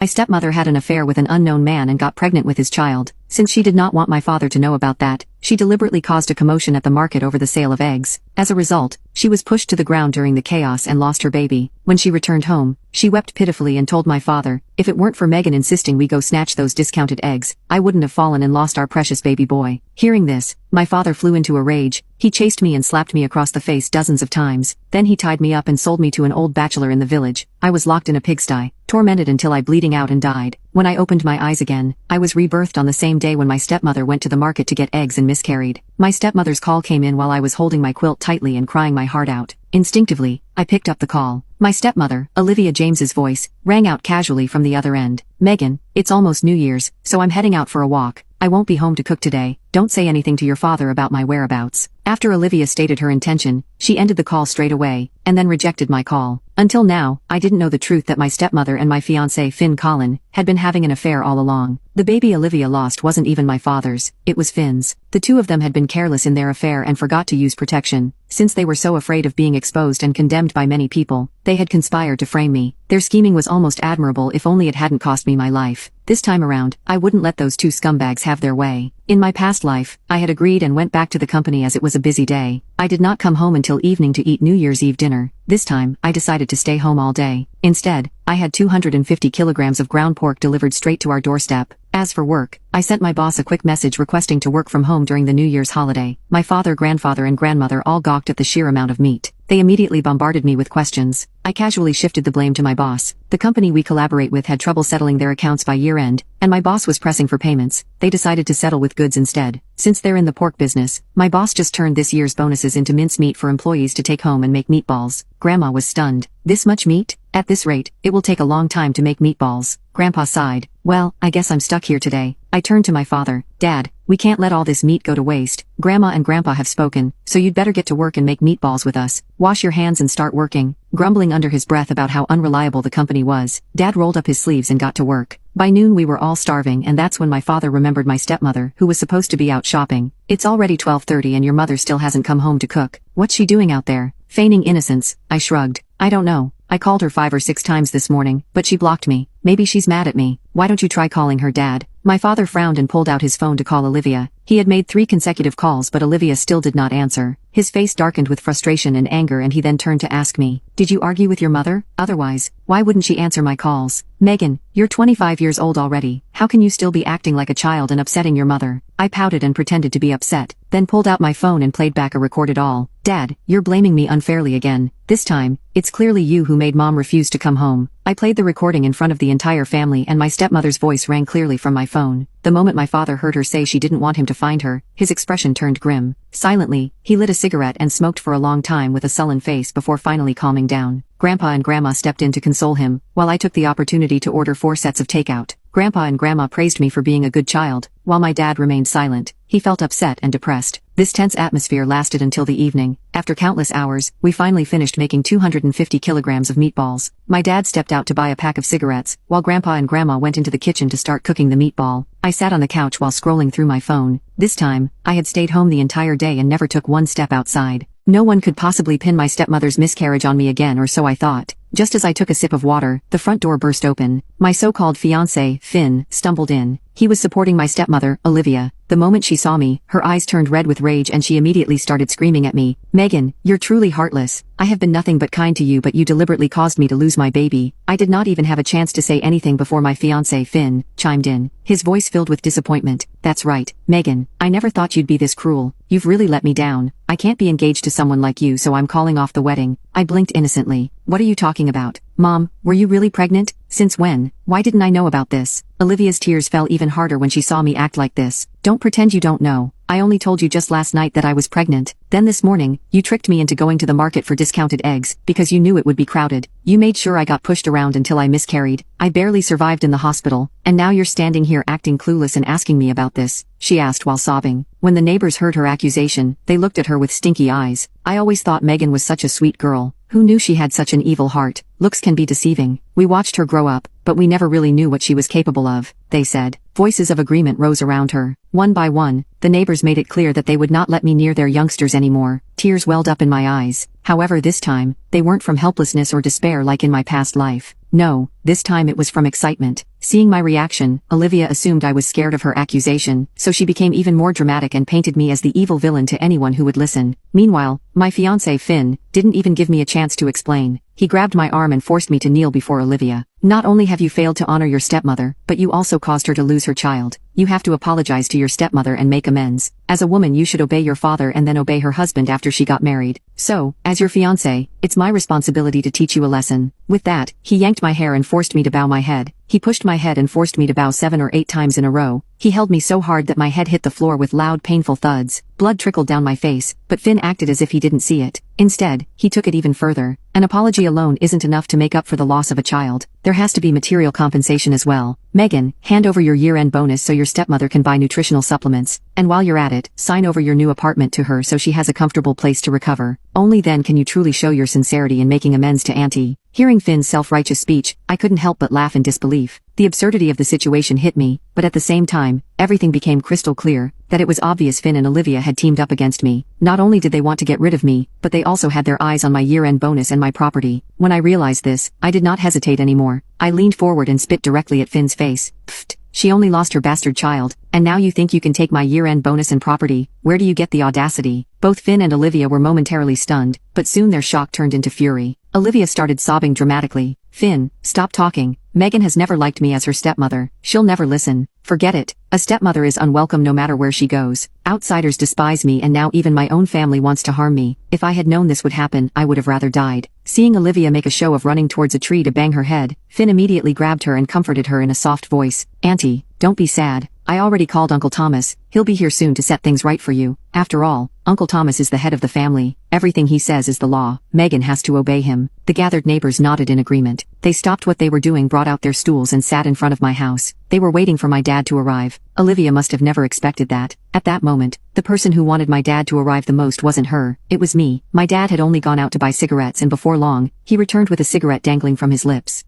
My stepmother had an affair with an unknown man and got pregnant with his child. Since she did not want my father to know about that, she deliberately caused a commotion at the market over the sale of eggs. As a result, she was pushed to the ground during the chaos and lost her baby. When she returned home, she wept pitifully and told my father, if it weren't for Megan insisting we go snatch those discounted eggs, I wouldn't have fallen and lost our precious baby boy. Hearing this, my father flew into a rage. He chased me and slapped me across the face dozens of times. Then he tied me up and sold me to an old bachelor in the village. I was locked in a pigsty, tormented until I bleeding out and died. When I opened my eyes again, I was rebirthed on the same day when my stepmother went to the market to get eggs and miscarried. My stepmother's call came in while I was holding my quilt tightly and crying my heart out. Instinctively, I picked up the call. My stepmother, Olivia James's voice, rang out casually from the other end. Megan, it's almost New Year's, so I'm heading out for a walk. I won't be home to cook today. Don't say anything to your father about my whereabouts. After Olivia stated her intention, she ended the call straight away, and then rejected my call. Until now, I didn't know the truth that my stepmother and my fiancé Finn Colin had been having an affair all along. The baby Olivia lost wasn't even my father's, it was Finn's. The two of them had been careless in their affair and forgot to use protection. Since they were so afraid of being exposed and condemned by many people, they had conspired to frame me. Their scheming was almost admirable if only it hadn't cost me my life. This time around, I wouldn't let those two scumbags have their way. In my past life, I had agreed and went back to the company as it was a busy day. I did not come home until evening to eat New Year's Eve dinner. This time, I decided to stay home all day. Instead, I had 250 kilograms of ground pork delivered straight to our doorstep. As for work, I sent my boss a quick message requesting to work from home during the New Year's holiday. My father, grandfather and grandmother all gawked at the sheer amount of meat. They immediately bombarded me with questions. I casually shifted the blame to my boss. The company we collaborate with had trouble settling their accounts by year-end, and my boss was pressing for payments. They decided to settle with goods instead. Since they're in the pork business, my boss just turned this year's bonuses into mincemeat for employees to take home and make meatballs. Grandma was stunned. This much meat? At this rate, it will take a long time to make meatballs. Grandpa sighed. Well, I guess I'm stuck here today. I turned to my father. Dad, we can't let all this meat go to waste. Grandma and Grandpa have spoken, so you'd better get to work and make meatballs with us. Wash your hands and start working. Grumbling under his breath about how unreliable the company was, Dad rolled up his sleeves and got to work. By noon we were all starving, and that's when my father remembered my stepmother, who was supposed to be out shopping. It's already 12:30 and your mother still hasn't come home to cook. What's she doing out there? Feigning innocence, I shrugged. I don't know. I called her 5 or 6 times this morning, but she blocked me. Maybe she's mad at me. Why don't you try calling her, Dad? My father frowned and pulled out his phone to call Olivia. He had made 3 consecutive calls, but Olivia still did not answer. His face darkened with frustration and anger, and he then turned to ask me, "Did you argue with your mother? Otherwise, why wouldn't she answer my calls?" Megan, you're 25 years old already. How can you still be acting like a child and upsetting your mother? I pouted and pretended to be upset, then pulled out my phone and played back a recorded all. Dad, you're blaming me unfairly again. This time, it's clearly you who made Mom refuse to come home. I played the recording in front of the entire family, and my stepmother's voice rang clearly from my phone. The moment my father heard her say she didn't want him to find her, his expression turned grim. Silently, he lit a cigarette and smoked for a long time with a sullen face before finally calming down. Grandpa and Grandma stepped in to console him, while I took the opportunity to order 4 sets of takeout. Grandpa and Grandma praised me for being a good child, while my dad remained silent. He felt upset and depressed. This tense atmosphere lasted until the evening. After countless hours, we finally finished making 250 kilograms of meatballs. My dad stepped out to buy a pack of cigarettes, while Grandpa and Grandma went into the kitchen to start cooking the meatball. I sat on the couch while scrolling through my phone. This time, I had stayed home the entire day and never took one step outside. No one could possibly pin my stepmother's miscarriage on me again, or so I thought. Just as I took a sip of water, the front door burst open. My so-called fiancé, Finn, stumbled in. He was supporting my stepmother, Olivia. The moment she saw me, her eyes turned red with rage and she immediately started screaming at me. "Megan, you're truly heartless. I have been nothing but kind to you, but you deliberately caused me to lose my baby." I did not even have a chance to say anything before my fiancé, Finn, chimed in, his voice filled with disappointment. "That's right, Megan. I never thought you'd be this cruel. You've really let me down. I can't be engaged to someone like you, so I'm calling off the wedding." I blinked innocently. "What are you talking about? Mom, were you really pregnant? Since when? Why didn't I know about this?" Olivia's tears fell even harder when she saw me act like this. "Don't pretend you don't know. I only told you just last night that I was pregnant. Then this morning, you tricked me into going to the market for discounted eggs, because you knew it would be crowded. You made sure I got pushed around until I miscarried. I barely survived in the hospital, and now you're standing here acting clueless and asking me about this," she asked while sobbing. When the neighbors heard her accusation, they looked at her with stinky eyes. I always thought Megan was such a sweet girl. Who knew she had such an evil heart? Looks can be deceiving. We watched her grow up, but we never really knew what she was capable of, they said. Voices of agreement rose around her. One by one, the neighbors made it clear that they would not let me near their youngsters anymore. Tears welled up in my eyes. However, this time, they weren't from helplessness or despair like in my past life. No, this time it was from excitement. Seeing my reaction, Olivia assumed I was scared of her accusation, so she became even more dramatic and painted me as the evil villain to anyone who would listen. Meanwhile, my fiancé Finn didn't even give me a chance to explain. He grabbed my arm and forced me to kneel before Olivia. Not only have you failed to honor your stepmother, but you also caused her to lose her child. You have to apologize to your stepmother and make amends. As a woman, you should obey your father and then obey her husband after she got married. So, as your fiancé, it's my responsibility to teach you a lesson. With that, he yanked my hair and forced me to bow my head. He pushed my head and forced me to bow 7 or 8 times in a row. He held me so hard that my head hit the floor with loud, painful thuds. Blood trickled down my face, but Finn acted as if he didn't see it. Instead, he took it even further. An apology alone isn't enough to make up for the loss of a child. There has to be material compensation as well. Megan, hand over your year-end bonus so your stepmother can buy nutritional supplements. And while you're at it, sign over your new apartment to her so she has a comfortable place to recover. Only then can you truly show your sincerity in making amends to Auntie. Hearing Finn's self-righteous speech, I couldn't help but laugh in disbelief. The absurdity of the situation hit me, but at the same time, everything became crystal clear, that it was obvious Finn and Olivia had teamed up against me. Not only did they want to get rid of me, but they also had their eyes on my year-end bonus and my property. When I realized this, I did not hesitate anymore. I leaned forward and spit directly at Finn's face. Pfft. She only lost her bastard child, and now you think you can take my year-end bonus and property? Where do you get the audacity? Both Finn and Olivia were momentarily stunned, but soon their shock turned into fury. Olivia started sobbing dramatically. Finn, stop talking. Megan has never liked me as her stepmother. She'll never listen. Forget it. A stepmother is unwelcome no matter where she goes. Outsiders despise me and now even my own family wants to harm me. If I had known this would happen, I would have rather died. Seeing Olivia make a show of running towards a tree to bang her head, Finn immediately grabbed her and comforted her in a soft voice. Auntie, don't be sad. I already called Uncle Thomas. He'll be here soon to set things right for you. After all, Uncle Thomas is the head of the family. Everything he says is the law. Megan has to obey him. The gathered neighbors nodded in agreement. They stopped what they were doing, brought out their stools and sat in front of my house. They were waiting for my dad to arrive. Olivia must have never expected that. At that moment, the person who wanted my dad to arrive the most wasn't her, it was me. My dad had only gone out to buy cigarettes and before long, he returned with a cigarette dangling from his lips.